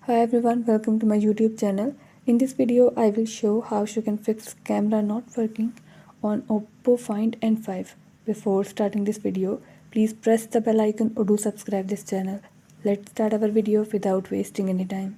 Hi everyone, welcome to my YouTube channel. In this video, I will show how you can fix camera not working on OPPO Find N5. Before starting this video, please press the bell icon or do subscribe this channel. Let's start our video without wasting any time.